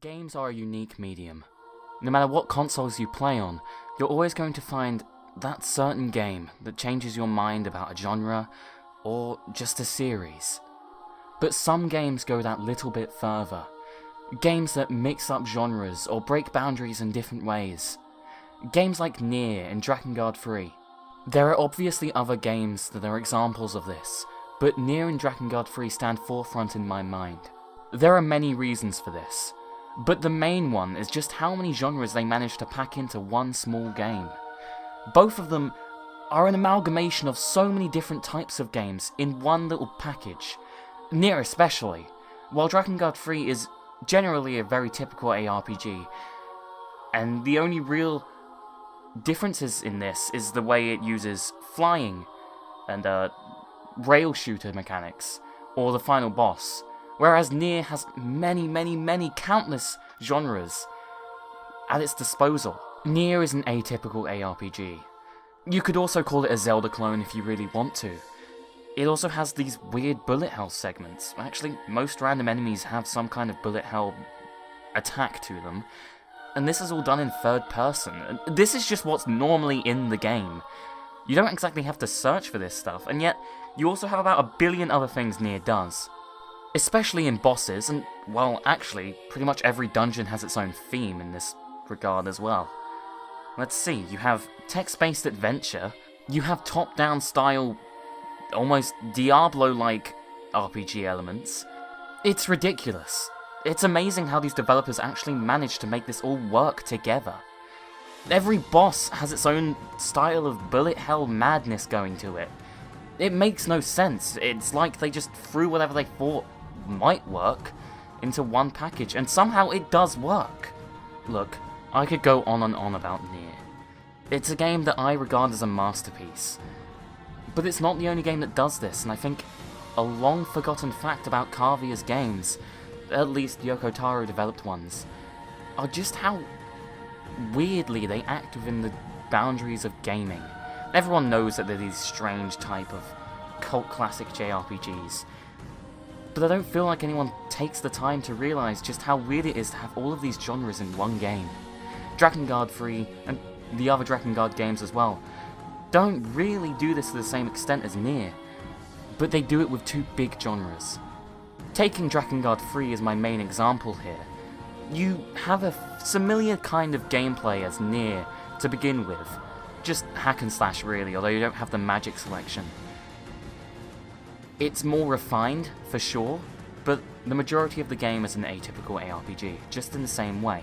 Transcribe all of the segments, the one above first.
Games are a unique medium. No matter what consoles you play on, you're always going to find that certain game that changes your mind about a genre, or just a series. But some games go that little bit further. Games that mix up genres or break boundaries in different ways. Games like NieR and Drakengard 3. There are obviously other games that are examples of this, but NieR and Drakengard 3 stand forefront in my mind. There are many reasons for this, but the main one is just how many genres they managed to pack into one small game. Both of them are an amalgamation of so many different types of games in one little package. NieR especially, while Drakengard 3 is generally a very typical ARPG, and the only real differences in this is the way it uses flying and rail shooter mechanics, or the final boss, whereas NieR has many countless genres at its disposal. NieR is an atypical ARPG. You could also call it a Zelda clone if you really want to. It also has these weird bullet hell segments. Actually, most random enemies have some kind of bullet hell attack to them, and this is all done in third person. This is just what's normally in the game. You don't exactly have to search for this stuff, and yet you also have about a billion other things NieR does. Especially in bosses, and, well, actually, pretty much every dungeon has its own theme in this regard as well. Let's see, you have text-based adventure, you have top-down style, almost Diablo-like RPG elements. It's ridiculous. It's amazing how these developers actually managed to make this all work together. Every boss has its own style of bullet hell madness going to it. It makes no sense. It's like they just threw whatever they thought might work into one package, and somehow it does work. Look, I could go on and on about NieR. It's a game that I regard as a masterpiece. But it's not the only game that does this, and I think a long-forgotten fact about Cavia's games, at least Yoko Taro developed ones, are just how weirdly they act within the boundaries of gaming. Everyone knows that they're these strange type of cult classic JRPGs, but I don't feel like anyone takes the time to realise just how weird it is to have all of these genres in one game. Drakengard 3, and the other Drakengard games as well, don't really do this to the same extent as NieR, but they do it with two big genres. Taking Drakengard 3 as my main example here, you have a similar kind of gameplay as NieR to begin with, just hack and slash really, although you don't have the magic selection. It's more refined, for sure, but the majority of the game is an atypical ARPG, just in the same way.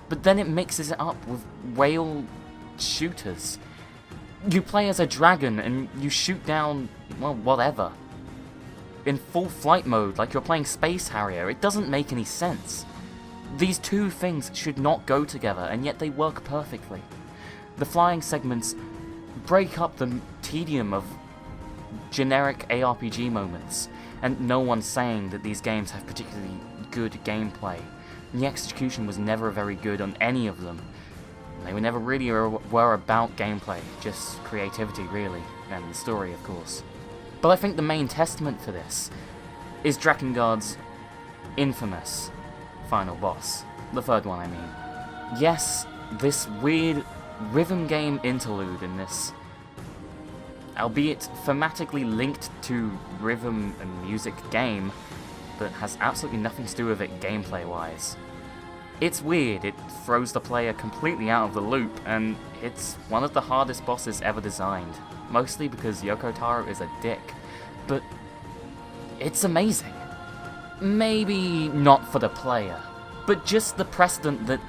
But then it mixes it up with rail shooters. You play as a dragon and you shoot down, well, whatever. In full flight mode, like you're playing Space Harrier, it doesn't make any sense. These two things should not go together, and yet they work perfectly. The flying segments break up the tedium of generic ARPG moments, and no one's saying that these games have particularly good gameplay. The execution was never very good on any of them. They were never really were about gameplay, just creativity really, and the story of course. But I think the main testament for this is Drakengard's infamous final boss. The third one, I mean. Yes, this weird rhythm game interlude in this, albeit thematically linked to rhythm and music game, but has absolutely nothing to do with it gameplay-wise. It's weird, it throws the player completely out of the loop, and it's one of the hardest bosses ever designed, mostly because Yoko Taro is a dick, but it's amazing. Maybe not for the player, but just the precedent that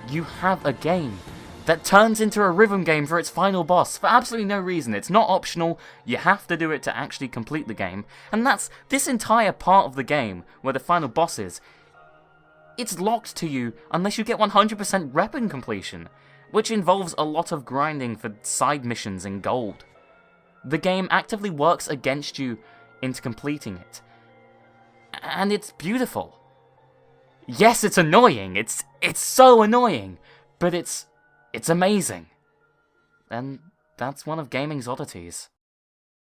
you have a game that turns into a rhythm game for its final boss for absolutely no reason. It's not optional, you have to do it to actually complete the game, and that's this entire part of the game where the final boss is. It's locked to you unless you get 100% weapon completion, which involves a lot of grinding for side missions and gold. The game actively works against you into completing it, and it's beautiful. Yes, it's annoying, it's so annoying, but it's amazing. And that's one of gaming's oddities.